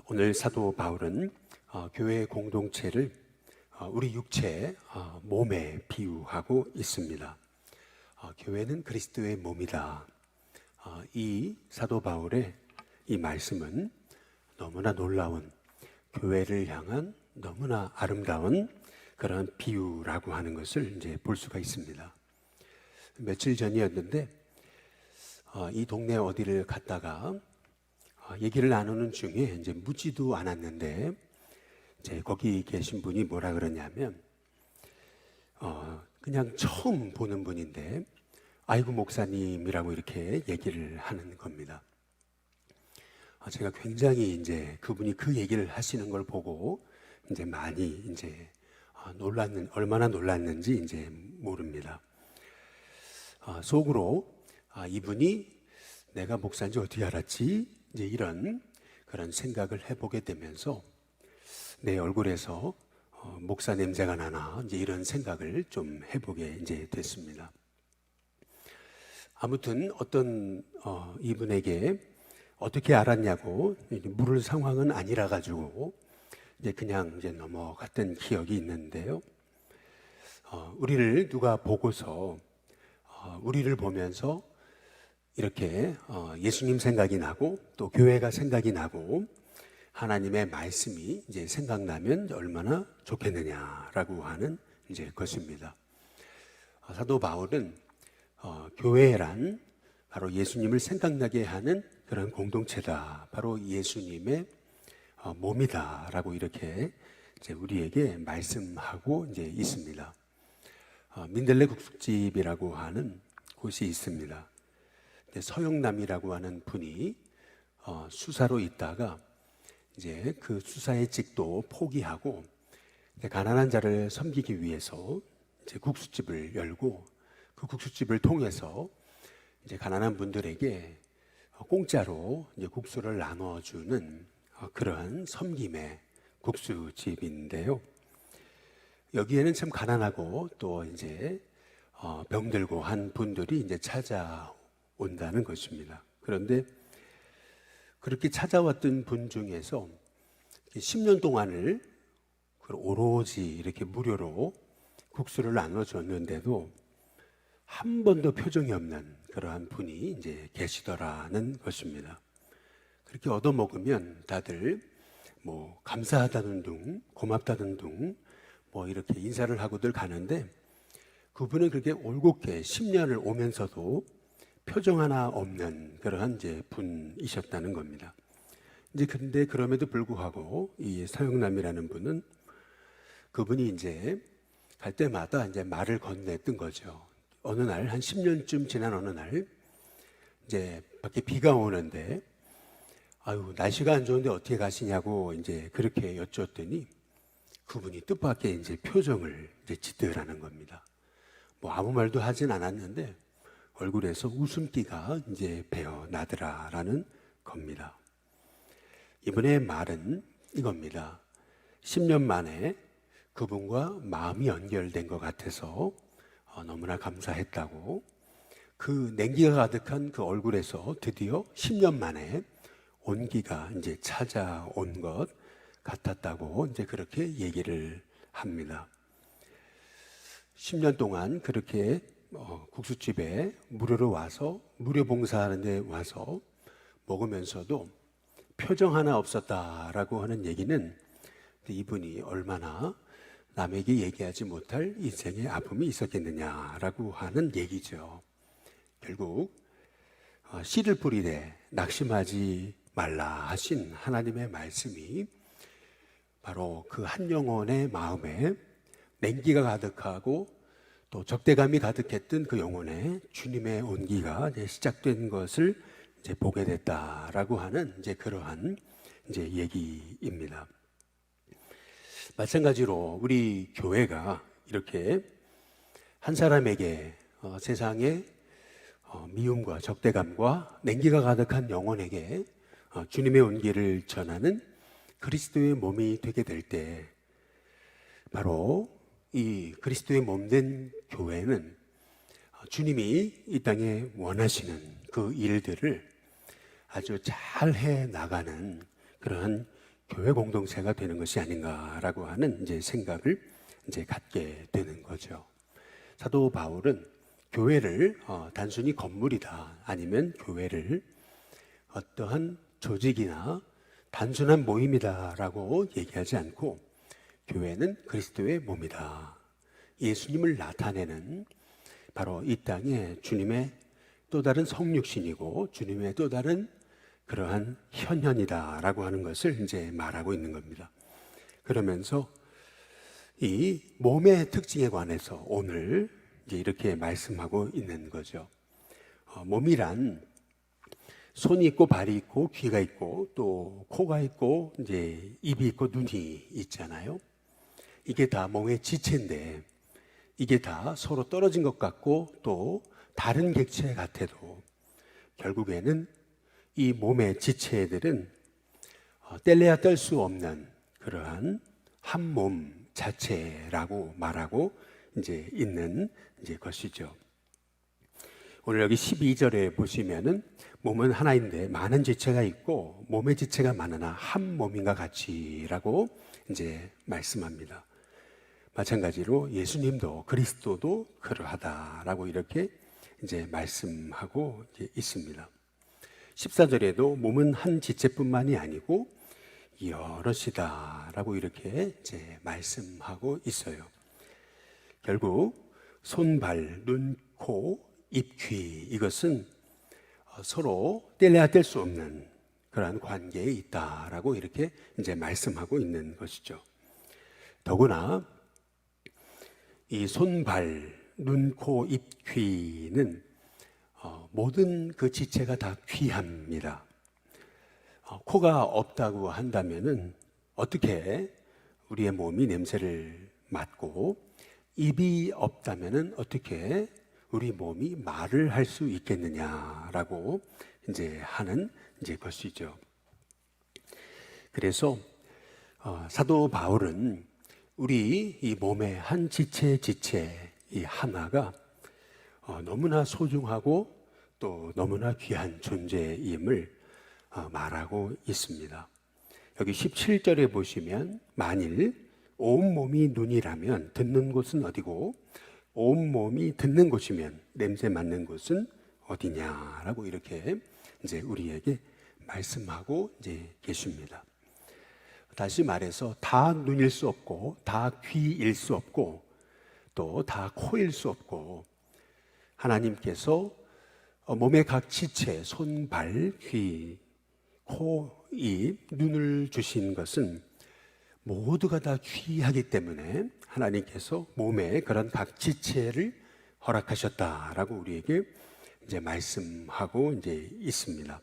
오늘 사도 바울은 교회 공동체를 우리 육체, 몸에 비유하고 있습니다. 교회는 그리스도의 몸이다. 이 사도 바울의 이 말씀은 너무나 놀라운, 교회를 향한 너무나 아름다운 그런 비유라고 하는 것을 이제 볼 수가 있습니다. 며칠 전이었는데 이 동네 어디를 갔다가 얘기를 나누는 중에 이제 묻지도 않았는데 이제 거기 계신 분이 뭐라 그러냐면 그냥 처음 보는 분인데 아이고 목사님이라고 이렇게 얘기를 하는 겁니다. 제가 굉장히 이제 그분이 그 얘기를 하시는 걸 보고 이제 많이 이제 얼마나 놀랐는지 이제 모릅니다. 속으로 이분이 내가 목사인지 어떻게 알았지? 이제 이런 그런 생각을 해보게 되면서 내 얼굴에서 목사 냄새가 나나 이제 이런 생각을 좀 해보게 이제 됐습니다. 아무튼 어떤 이분에게 어떻게 알았냐고 물을 상황은 아니라 가지고 이제 그냥 이제 넘어갔던 기억이 있는데요. 우리를 누가 보고서 우리를 보면서 이렇게 예수님 생각이 나고 또 교회가 생각이 나고 하나님의 말씀이 이제 생각나면 얼마나 좋겠느냐라고 하는 이제 것입니다. 사도 바울은 교회란 바로 예수님을 생각나게 하는 그런 공동체다. 바로 예수님의 몸이다라고 이렇게 이제 우리에게 말씀하고 이제 있습니다. 민들레 국수집이라고 하는 곳이 있습니다. 서영남이라고 하는 분이 수사로 있다가 이제 그 수사의 직도 포기하고 가난한 자를 섬기기 위해서 이제 국수집을 열고 그 국수집을 통해서 이제 가난한 분들에게 공짜로 이제 국수를 나눠주는 그러한 섬김의 국수집인데요. 여기에는 참 가난하고 또 이제 병들고 한 분들이 이제 찾아온다는 것입니다. 그런데 그렇게 찾아왔던 분 중에서 10년 동안을 오로지 이렇게 무료로 국수를 나눠줬는데도 한 번도 표정이 없는 그러한 분이 이제 계시더라는 것입니다. 그렇게 얻어먹으면 다들 뭐 감사하다는 둥, 고맙다는 둥, 뭐 이렇게 인사를 하고들 가는데 그분은 그렇게 올곧게 10년을 오면서도 표정 하나 없는 그러한 이제 분이셨다는 겁니다. 이제 근데 그럼에도 불구하고 이 서영남이라는 분은 그분이 이제 갈 때마다 이제 말을 건넸던 거죠. 어느 날 한 10년쯤 지난 어느 날 이제 밖에 비가 오는데 아유 날씨가 안 좋은데 어떻게 가시냐고 이제 그렇게 여쭈었더니 그분이 뜻밖의 이제 표정을 이제 짓더라는 겁니다. 뭐 아무 말도 하진 않았는데 얼굴에서 웃음기가 이제 배어 나더라라는 겁니다. 이분의 말은 이겁니다. 10년 만에 그분과 마음이 연결된 것 같아서 너무나 감사했다고, 그 냉기가 가득한 그 얼굴에서 드디어 10년 만에 온기가 이제 찾아온 것 같았다고 이제 그렇게 얘기를 합니다. 10년 동안 그렇게 국수집에 무료로 와서 무료 봉사하는 데 와서 먹으면서도 표정 하나 없었다라고 하는 얘기는 이분이 얼마나 남에게 얘기하지 못할 인생의 아픔이 있었겠느냐라고 하는 얘기죠. 결국 씨를 뿌리되 낙심하지 말라 하신 하나님의 말씀이 바로 그 한 영혼의 마음에 냉기가 가득하고 또 적대감이 가득했던 그 영혼에 주님의 온기가 이제 시작된 것을 이제 보게 됐다라고 하는 이제 그러한 이제 얘기입니다. 마찬가지로 우리 교회가 이렇게 한 사람에게 세상에 미움과 적대감과 냉기가 가득한 영혼에게 주님의 온기를 전하는 그리스도의 몸이 되게 될 때 바로 이 그리스도의 몸 된 교회는 주님이 이 땅에 원하시는 그 일들을 아주 잘 해 나가는 그러한 교회 공동체가 되는 것이 아닌가라고 하는 이제 생각을 이제 갖게 되는 거죠. 사도 바울은 교회를 단순히 건물이다, 아니면 교회를 어떠한 조직이나 단순한 모임이다라고 얘기하지 않고 교회는 그리스도의 몸이다, 예수님을 나타내는 바로 이 땅에 주님의 또 다른 성육신이고 주님의 또 다른 그러한 현현이다라고 하는 것을 이제 말하고 있는 겁니다. 그러면서 이 몸의 특징에 관해서 오늘 이제 이렇게 말씀하고 있는 거죠. 몸이란 손이 있고 발이 있고 귀가 있고 또 코가 있고 이제 입이 있고 눈이 있잖아요. 이게 다 몸의 지체인데 이게 다 서로 떨어진 것 같고 또 다른 객체 같아도 결국에는 이 몸의 지체들은 뗄래야 뗄 수 없는 그러한 한 몸 자체라고 말하고 이제 있는 이제 것이죠. 오늘 여기 12절에 보시면은 몸은 하나인데 많은 지체가 있고 몸의 지체가 많으나 한 몸인가 같이라고 이제 말씀합니다. 마찬가지로 예수님도 그리스도도 그러하다라고 이렇게 이제 말씀하고 이제 있습니다. 14절에도 몸은 한 지체뿐만이 아니고 여럿이다라고 이렇게 이제 말씀하고 있어요. 결국 손, 발, 눈, 코, 입, 귀 이것은 서로 뗄래야 뗄 수 없는 그러한 관계에 있다라고 이렇게 이제 말씀하고 있는 것이죠. 더구나 이 손, 발, 눈, 코, 입, 귀는 모든 그 지체가 다 귀합니다. 코가 없다고 한다면은 어떻게 우리의 몸이 냄새를 맡고 입이 없다면은 어떻게 우리 몸이 말을 할 수 있겠느냐라고 이제 하는 이제 것이죠. 그래서 사도 바울은 우리 이 몸의 한 지체 이 하나가 너무나 소중하고 또 너무나 귀한 존재임을 말하고 있습니다. 여기 17절에 보시면 만일 온몸이 눈이라면 듣는 곳은 어디고 온몸이 듣는 곳이면 냄새 맡는 곳은 어디냐라고 이렇게 이제 우리에게 말씀하고 이제 계십니다. 다시 말해서 다 눈일 수 없고 다 귀일 수 없고 또 다 코일 수 없고 하나님께서 몸의 각 지체 손, 발, 귀, 코, 입, 눈을 주신 것은 모두가 다 귀하기 때문에 하나님께서 몸의 그런 각 지체를 허락하셨다라고 우리에게 이제 말씀하고 이제 있습니다.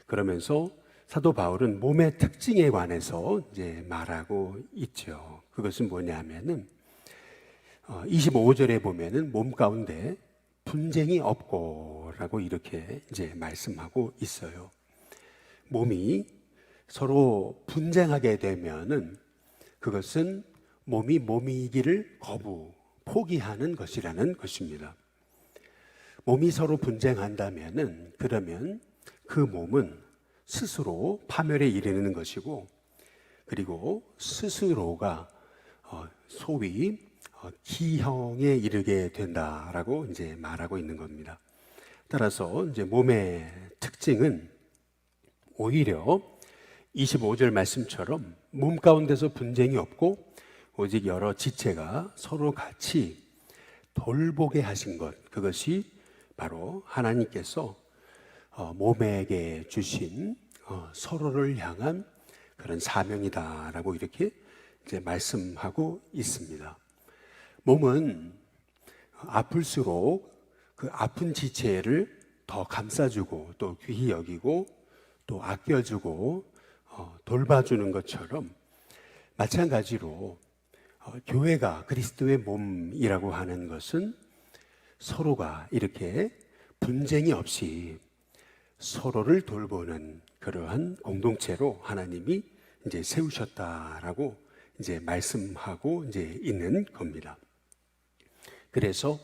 그러면서 사도 바울은 몸의 특징에 관해서 이제 말하고 있죠. 그것은 뭐냐면은 25절에 보면은 몸 가운데 분쟁이 없고라고 이렇게 이제 말씀하고 있어요. 몸이 서로 분쟁하게 되면은 그것은 몸이 몸이기를 포기하는 것이라는 것입니다. 몸이 서로 분쟁한다면은 그러면 그 몸은 스스로 파멸에 이르는 것이고 그리고 스스로가 소위 기형에 이르게 된다라고 이제 말하고 있는 겁니다. 따라서 이제 몸의 특징은 오히려 25절 말씀처럼 몸 가운데서 분쟁이 없고 오직 여러 지체가 서로 같이 돌보게 하신 것, 그것이 바로 하나님께서 몸에게 주신 서로를 향한 그런 사명이다라고 이렇게 이제 말씀하고 있습니다. 몸은 아플수록 그 아픈 지체를 더 감싸주고 또 귀히 여기고 또 아껴주고 돌봐주는 것처럼 마찬가지로 교회가 그리스도의 몸이라고 하는 것은 서로가 이렇게 분쟁이 없이 서로를 돌보는 그러한 공동체로 하나님이 이제 세우셨다라고 이제 말씀하고 이제 있는 겁니다. 그래서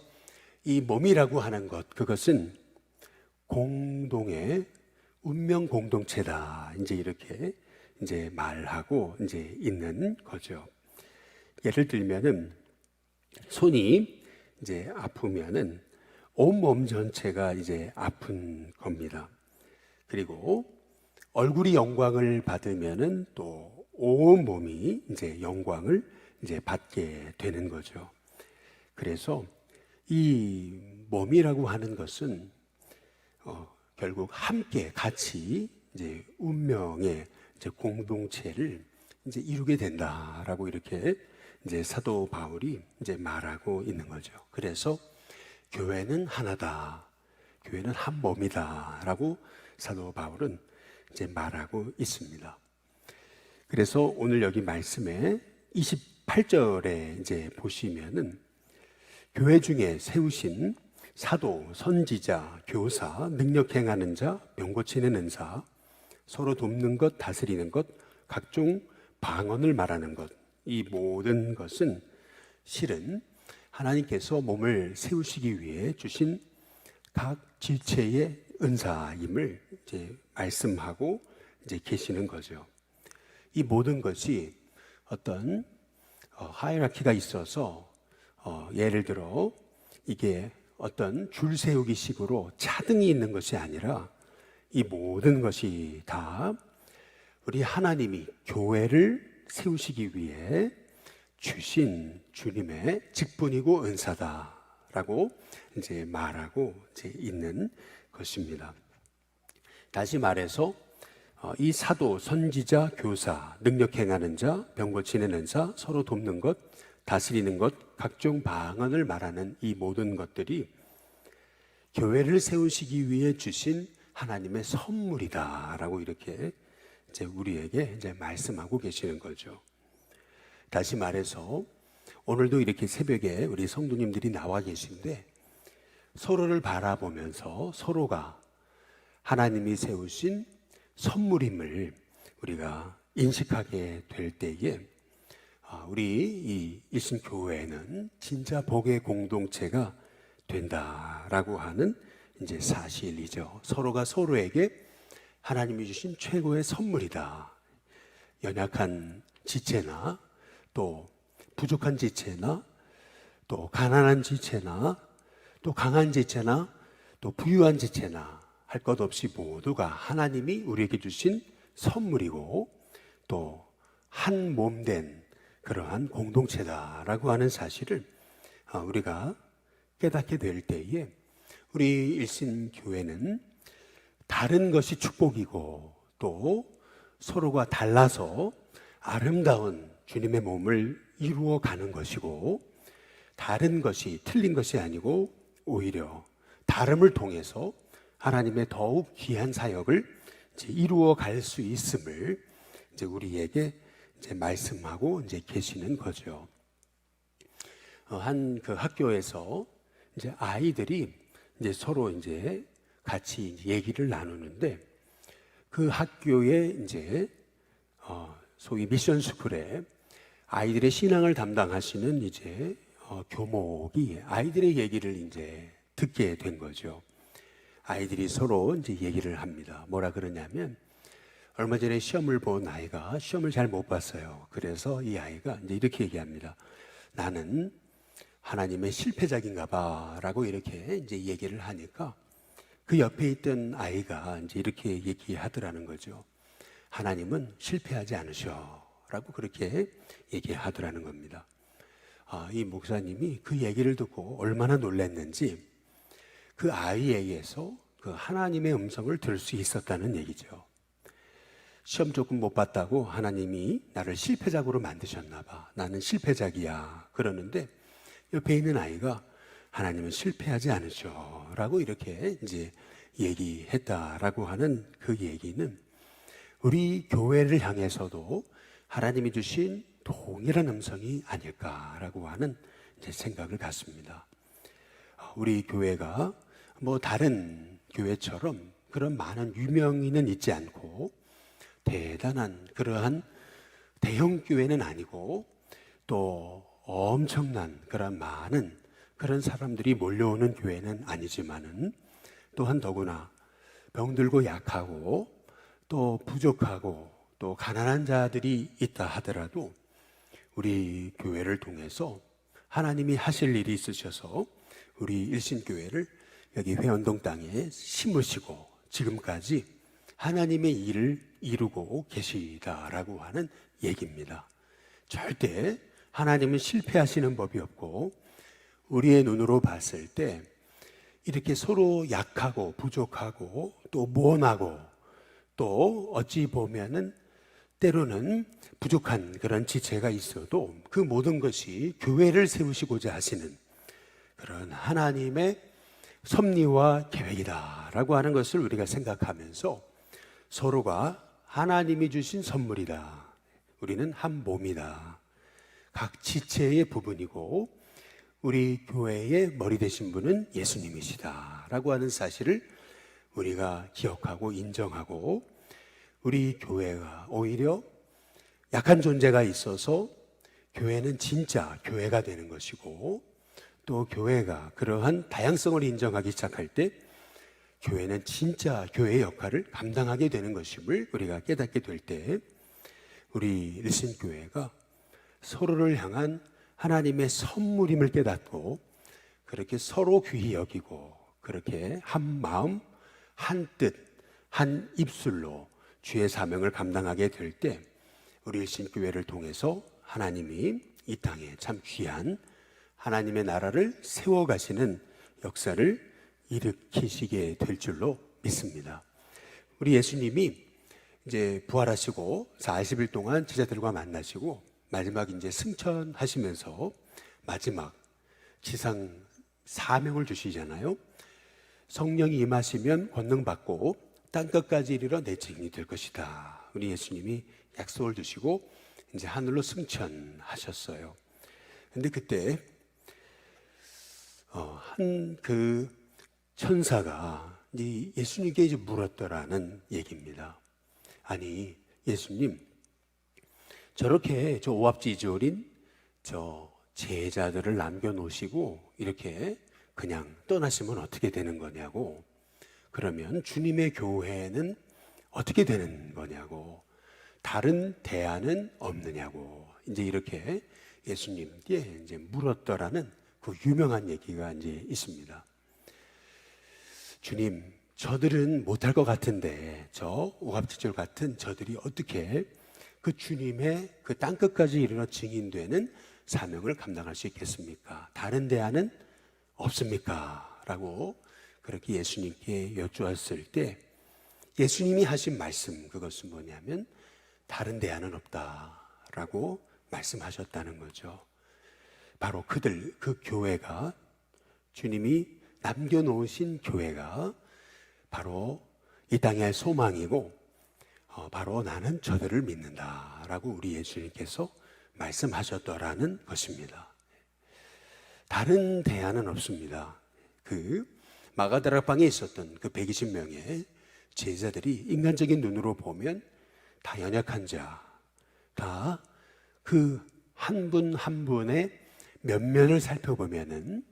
이 몸이라고 하는 것, 그것은 공동의 운명 공동체다. 이제 이렇게 이제 말하고 이제 있는 거죠. 예를 들면은 손이 이제 아프면은 온몸 전체가 이제 아픈 겁니다. 그리고 얼굴이 영광을 받으면은 또 온몸이 이제 영광을 이제 받게 되는 거죠. 그래서 이 몸이라고 하는 것은 결국 함께 같이 이제 운명의 이제 공동체를 이제 이루게 된다라고 이렇게 이제 사도 바울이 이제 말하고 있는 거죠. 그래서 교회는 하나다, 교회는 한 몸이다라고 사도 바울은 이제 말하고 있습니다. 그래서 오늘 여기 말씀에 28절에 이제 보시면은 교회 중에 세우신 사도, 선지자, 교사, 능력 행하는 자, 병 고치는 은사, 서로 돕는 것, 다스리는 것, 각종 방언을 말하는 것, 이 모든 것은 실은 하나님께서 몸을 세우시기 위해 주신 각 지체의 은사임을 이제 말씀하고 이제 계시는 거죠. 이 모든 것이 어떤 하이라키가 있어서 예를 들어 이게 어떤 줄 세우기 식으로 차등이 있는 것이 아니라 이 모든 것이 다 우리 하나님이 교회를 세우시기 위해 주신 주님의 직분이고 은사다라고 이제 말하고 이제 있는 것입니다. 다시 말해서 이 사도, 선지자, 교사, 능력 행하는 자, 병 고치는 은사, 서로 돕는 것, 다스리는 것, 각종 방언을 말하는 이 모든 것들이 교회를 세우시기 위해 주신 하나님의 선물이다라고 이렇게 이제 우리에게 이제 말씀하고 계시는 거죠. 다시 말해서 오늘도 이렇게 새벽에 우리 성도님들이 나와 계신데 서로를 바라보면서 서로가 하나님이 세우신 선물임을 우리가 인식하게 될 때에 우리 이 일신교회는 진짜 복의 공동체가 된다라고 하는 이제 사실이죠. 서로가 서로에게 하나님이 주신 최고의 선물이다. 연약한 지체나 또 부족한 지체나 또 가난한 지체나 또 강한 지체나 또 부유한 지체나 할 것 없이 모두가 하나님이 우리에게 주신 선물이고 또 한 몸 된 그러한 공동체다라고 하는 사실을 우리가 깨닫게 될 때에 우리 일신교회는 다른 것이 축복이고 또 서로가 달라서 아름다운 주님의 몸을 이루어 가는 것이고 다른 것이 틀린 것이 아니고 오히려 다름을 통해서 하나님의 더욱 귀한 사역을 이제 이루어 갈 수 있음을 이제 우리에게 이제 말씀하고 이제 계시는 거죠. 한 그 학교에서 이제 아이들이 이제 서로 이제 같이 얘기를 나누는데 그 학교에 이제 소위 미션 스쿨에 아이들의 신앙을 담당하시는 이제 교목이 아이들의 얘기를 이제 듣게 된 거죠. 아이들이 서로 이제 얘기를 합니다. 뭐라 그러냐면 얼마 전에 시험을 본 아이가 시험을 잘 못 봤어요. 그래서 이 아이가 이제 이렇게 얘기합니다. 나는 하나님의 실패작인가 봐라고 이렇게 이제 얘기를 하니까 그 옆에 있던 아이가 이제 이렇게 얘기하더라는 거죠. 하나님은 실패하지 않으셔라고 그렇게 얘기하더라는 겁니다. 이 목사님이 그 얘기를 듣고 얼마나 놀랐는지 그 아이에게서 그 하나님의 음성을 들을 수 있었다는 얘기죠. 시험 조금 못 봤다고 하나님이 나를 실패작으로 만드셨나 봐. 나는 실패작이야. 그러는데 옆에 있는 아이가 하나님은 실패하지 않으셔 라고 이렇게 이제 얘기했다라고 하는 그 얘기는 우리 교회를 향해서도 하나님이 주신 동일한 음성이 아닐까라고 하는 이제 생각을 갖습니다. 우리 교회가 뭐 다른 교회처럼 그런 많은 유명인은 있지 않고 대단한 그러한 대형 교회는 아니고 또 엄청난 그런 많은 그런 사람들이 몰려오는 교회는 아니지만은 또한 더구나 병들고 약하고 또 부족하고 또 가난한 자들이 있다 하더라도 우리 교회를 통해서 하나님이 하실 일이 있으셔서 우리 일신교회를 여기 회원동 땅에 심으시고 지금까지 하나님의 일을 이루고 계시다라고 하는 얘기입니다. 절대 하나님은 실패하시는 법이 없고 우리의 눈으로 봤을 때 이렇게 서로 약하고 부족하고 또 모험하고 또 어찌 보면은 때로는 부족한 그런 지체가 있어도 그 모든 것이 교회를 세우시고자 하시는 그런 하나님의 섭리와 계획이다라고 하는 것을 우리가 생각하면서 서로가 하나님이 주신 선물이다. 우리는 한 몸이다. 각 지체의 부분이고 우리 교회의 머리 되신 분은 예수님이시다라고 하는 사실을 우리가 기억하고 인정하고 우리 교회가 오히려 약한 존재가 있어서 교회는 진짜 교회가 되는 것이고 또 교회가 그러한 다양성을 인정하기 시작할 때 교회는 진짜 교회의 역할을 감당하게 되는 것임을 우리가 깨닫게 될 때 우리 일신교회가 서로를 향한 하나님의 선물임을 깨닫고 그렇게 서로 귀히 여기고 그렇게 한 마음, 한 뜻, 한 입술로 주의 사명을 감당하게 될 때 우리 일신교회를 통해서 하나님이 이 땅에 참 귀한 하나님의 나라를 세워가시는 역사를 일으키시게 될 줄로 믿습니다. 우리 예수님이 이제 부활하시고 40일 동안 제자들과 만나시고 마지막 이제 승천하시면서 마지막 지상 사명을 주시잖아요. 성령이 임하시면 권능 받고 땅 끝까지 이르러 내 증인이 될 것이다. 우리 예수님이 약속을 주시고 이제 하늘로 승천하셨어요. 근데 그때 한 그 천사가 예수님께 이제 물었더라는 얘기입니다. 아니 예수님 저렇게 저 오합지졸인 저 제자들을 남겨놓으시고 이렇게 그냥 떠나시면 어떻게 되는 거냐고. 그러면 주님의 교회는 어떻게 되는 거냐고. 다른 대안은 없느냐고. 이제 이렇게 예수님께 이제 물었더라는 그 유명한 얘기가 이제 있습니다. 주님, 저들은 못할 것 같은데 저 오합지졸 같은 저들이 어떻게 그 주님의 그 땅끝까지 이르러 증인되는 사명을 감당할 수 있겠습니까? 다른 대안은 없습니까? 라고 그렇게 예수님께 여쭈었을 때 예수님이 하신 말씀 그것은 뭐냐면 다른 대안은 없다라고 말씀하셨다는 거죠. 바로 그 교회가 주님이 남겨놓으신 교회가 바로 이 땅의 소망이고 바로 나는 저들을 믿는다라고 우리 예수님께서 말씀하셨더라는 것입니다. 다른 대안은 없습니다. 그 마가다락방에 있었던 그 120명의 제자들이 인간적인 눈으로 보면 다 연약한 자, 다 그 한 분 한 분의 면면을 살펴보면은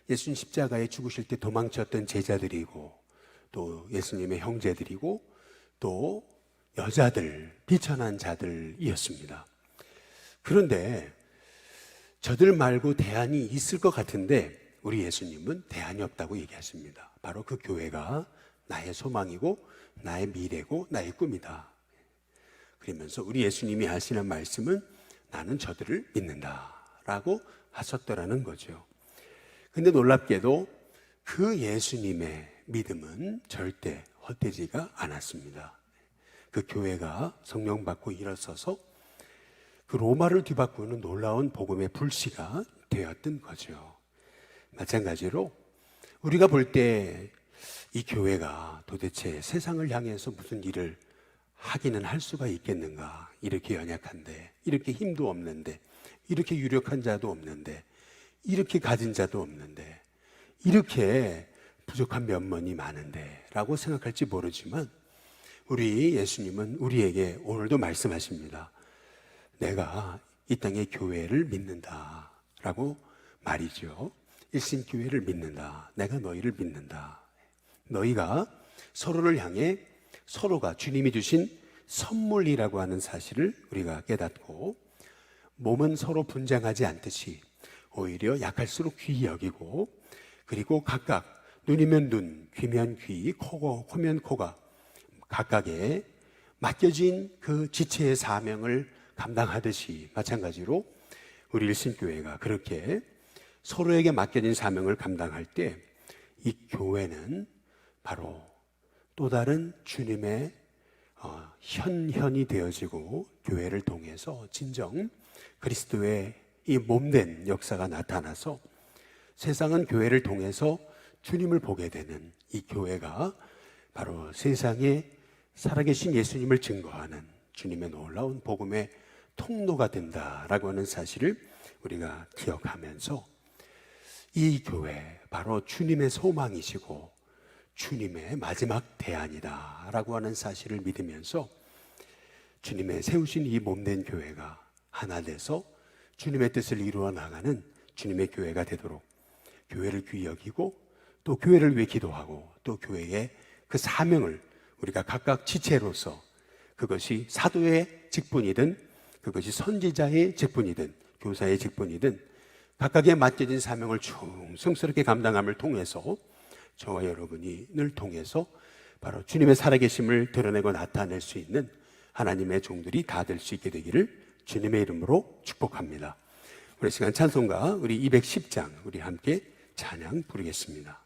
예수님 십자가에 죽으실 때 도망쳤던 제자들이고 또 예수님의 형제들이고 또 여자들, 비천한 자들이었습니다. 그런데 저들 말고 대안이 있을 것 같은데 우리 예수님은 대안이 없다고 얘기하십니다. 바로 그 교회가 나의 소망이고 나의 미래고 나의 꿈이다. 그러면서 우리 예수님이 하시는 말씀은 나는 저들을 믿는다라고 하셨더라는 거죠. 근데 놀랍게도 그 예수님의 믿음은 절대 헛되지가 않았습니다. 그 교회가 성령 받고 일어서서 그 로마를 뒤바꾸는 놀라운 복음의 불씨가 되었던 거죠. 마찬가지로 우리가 볼 때 이 교회가 도대체 세상을 향해서 무슨 일을 하기는 할 수가 있겠는가. 이렇게 연약한데, 이렇게 힘도 없는데, 이렇게 유력한 자도 없는데, 이렇게 가진 자도 없는데, 이렇게 부족한 면면이 많은데 라고 생각할지 모르지만 우리 예수님은 우리에게 오늘도 말씀하십니다. 내가 이 땅의 교회를 믿는다 라고 말이죠. 일신교회를 믿는다. 내가 너희를 믿는다. 너희가 서로를 향해 서로가 주님이 주신 선물이라고 하는 사실을 우리가 깨닫고, 몸은 서로 분쟁하지 않듯이 오히려 약할수록 귀히 여기고, 그리고 각각 눈이면 눈, 귀면 귀, 코면 코가 각각의 맡겨진 그 지체의 사명을 감당하듯이, 마찬가지로 우리 일신교회가 그렇게 서로에게 맡겨진 사명을 감당할 때 이 교회는 바로 또 다른 주님의 현현이 되어지고, 교회를 통해서 진정 그리스도의 이 몸된 역사가 나타나서 세상은 교회를 통해서 주님을 보게 되는, 이 교회가 바로 세상에 살아계신 예수님을 증거하는 주님의 놀라운 복음의 통로가 된다라고 하는 사실을 우리가 기억하면서, 이 교회 바로 주님의 소망이시고 주님의 마지막 대안이다라고 하는 사실을 믿으면서, 주님의 세우신 이 몸된 교회가 하나 돼서 주님의 뜻을 이루어 나가는 주님의 교회가 되도록 교회를 귀히 여기고, 또 교회를 위해 기도하고, 또 교회의 그 사명을 우리가 각각 지체로서, 그것이 사도의 직분이든 그것이 선지자의 직분이든 교사의 직분이든 각각의 맡겨진 사명을 충성스럽게 감당함을 통해서 저와 여러분을 통해서 바로 주님의 살아계심을 드러내고 나타낼 수 있는 하나님의 종들이 다 될 수 있게 되기를 주님의 이름으로 축복합니다. 우리 시간 찬송가 우리 210장 우리 함께 찬양 부르겠습니다.